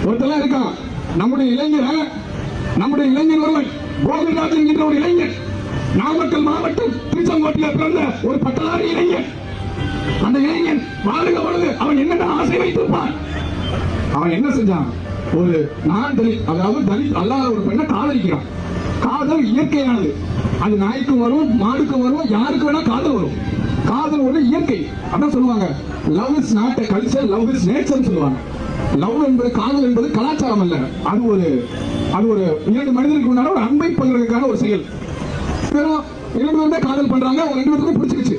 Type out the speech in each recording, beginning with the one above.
ஒருத்தெல்லாம் இருக்கான் நம்முடைய இளைஞர் ஒருவன் கோவிந்தராஜன் என்கின்ற ஒரு இளைஞன், நாமக்கல் மாவட்டம் திருச்செங்கோட்டில் பிறந்த ஒரு பட்டதாரி இளைஞன். அந்த இளைஞன் வாழுக பொழுது அவன் என்னென்ன ஆசை வைத்திருப்பான். அவன் என்ன செஞ்சான்? ஒரு நான் தலித், அதாவது தலித் அல்லாத ஒரு பெண்ணை காதலிக்கிறான். காதல் இயற்கையானது, அது நாய்க்கும் வரும், மாடுக்கும் வரும், யாருக்கு வேணா காதல் வரும். காதல் ஒரு இயற்கை. அதான் சொல்லுவாங்க, love is not a culture, love is nature சொல்லுவாங்க. லவ் என்பது, காதல் என்பது கலாச்சாரம் அல்ல, அது ஒரு இரண்டு மனிதருக்கு முன்னாடி ஒரு அன்பை பகிர்வதற்கான ஒரு செயல். இரண்டு பேருமே காதல் பண்றாங்க, ஒரு ரெண்டு பேருக்கும் பிடிச்சிருச்சு.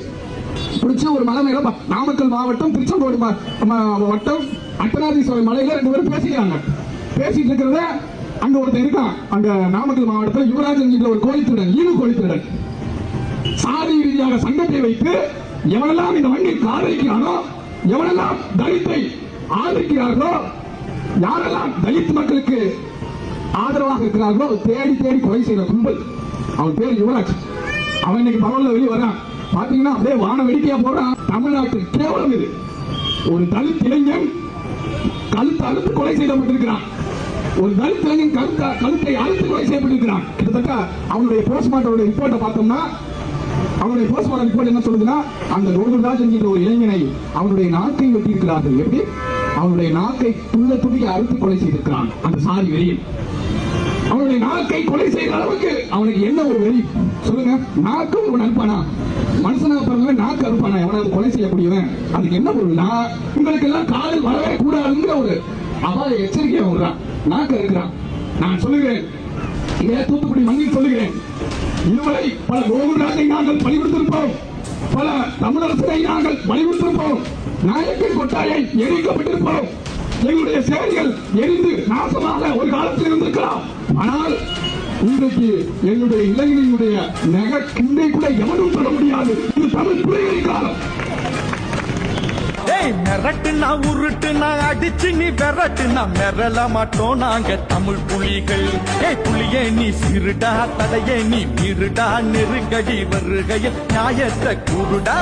பிடிச்ச ஒரு மலை மேல நாமக்கல் மாவட்டம் திருச்செங்கோடு வட்டம் அட்டநாதீஸ்வரர் மலையில ரெண்டு பேரும் பேசிக்கிறாங்க. பேசிட்டு இருக்கிறத அங்க ஒருத்தர் இருக்கான். அங்க நாமக்கல் மாவட்டத்தில் யுவராஜன் என்ற ஒரு கோழித்திருடன், ஈவு கோழித்திருடன், சாதி ரீதியாக சங்கத்தை வைத்து எவனெல்லாம் இந்த மண்ணில் காதலிக்கிறானோ, எவனெல்லாம் தலித்தை ஆதரிக்கிறார்களோ, யாரெல்லாம் தலித் மக்களுக்கு ஆதரவாக இருக்கிறார்களோ தேடி தேடி கொலை செய்த கும்பல். அவன் பேர் யுவராஜ். அவன் இன்னைக்கு பரவல்ல வெளியே வரான். பாத்தீங்கன்னா அப்படியே வான வேடிக்கையா போறான். தமிழ்நாட்டில் கேவலம் இது. ஒரு தலித் இளைஞன் கழுத்தை அறுத்து கொலை செய்யப்பட்டிருக்கிறான். ஒரு தலித் இளைஞன் கழுத்தை அறுத்து கொலை செய்யப்பட்டிருக்கிறான். கிட்டத்தட்ட அவனுடைய போஸ்ட்மார்ட்டம் ரிப்போர்ட்டை பார்த்தோம்னா, அவனுடைய போஸ்ட்மார்ட்டம் ரிப்போர்ட் என்ன சொல்லுதுன்னா, அந்த கோகுல்ராஜ் என்கிற ஒரு இளைஞனை அவனுடைய நாக்கை வெட்டியிருக்கிறார்கள். எப்படி? அவனுடைய நாக்கை துண்டிக்க அறுத்து கொலை செய்திருக்கிறான். அந்த சாதி வெறியில் அவனுடைய நாக்கை கொலை செய்த அளவுக்கு அவனுக்கு என்ன ஒரு வெறி சொல்லுங்க. நாக்கு ஒரு அனுப்பானா? மனுஷனா பிறந்தவன் நாக்கு அனுப்பானா? எவனாவது கொலை செய்யக்கூடியவன்? அதுக்கு என்ன ஒரு உங்களுக்கு எல்லாம் காதல் வரவே கூடாதுங்கிற ஒரு அபாய எச்சரிக்கையா விடுறான். நாக்கு இருக்கிறான். நான் சொல்லுகிறேன், தூத்துக்குடி மண்ணில் சொல்லுகிறேன், இதுவரை பல கோகுல்ராஜை நாங்கள் பலிகொடுத்திருப்போம், பல தமிழரசனை நாங்கள் பலிகொடுத்திருப்போம், நாயக்கன் கொட்டாயை எரிக்கப்பட்டிருப்போம், எங்களுடைய சேரிகள் எரிந்து நாசமாக ஒரு காலத்தில் இருந்திருக்கலாம். ஆனால் இன்றைக்கு எங்களுடைய இளைஞனுடைய நகை கிண்டை கூட எவனும் சொல்ல முடியாது. இது தமிழ் புலிகளின் காலம். மிரட்டுனா உருட்டுனா அடிச்சு நீ விரட்டுனா மிரள மாட்டோம் நாங்க தமிழ் புலிகள். புலியே நீ சிறுடா, தடையே நீ மீறுடா, நெருங்கடி வருகையில் நியாயத்தை கூறுடா.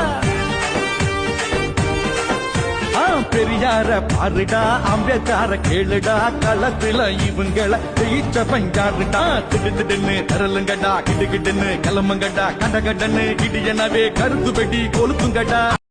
பெரியார பாருடா, அம்பேத்கர கேளுடா, களத்துல இவங்கள ஜெயிச்ச பஞ்சாருடா. திடுன்னு தரலுங்கடா, கிடுகிடுன்னு கிளம்புங்கடா, கடகடன்னு இடியனவே கருத்து வெடி கொளுத்துங்கடா.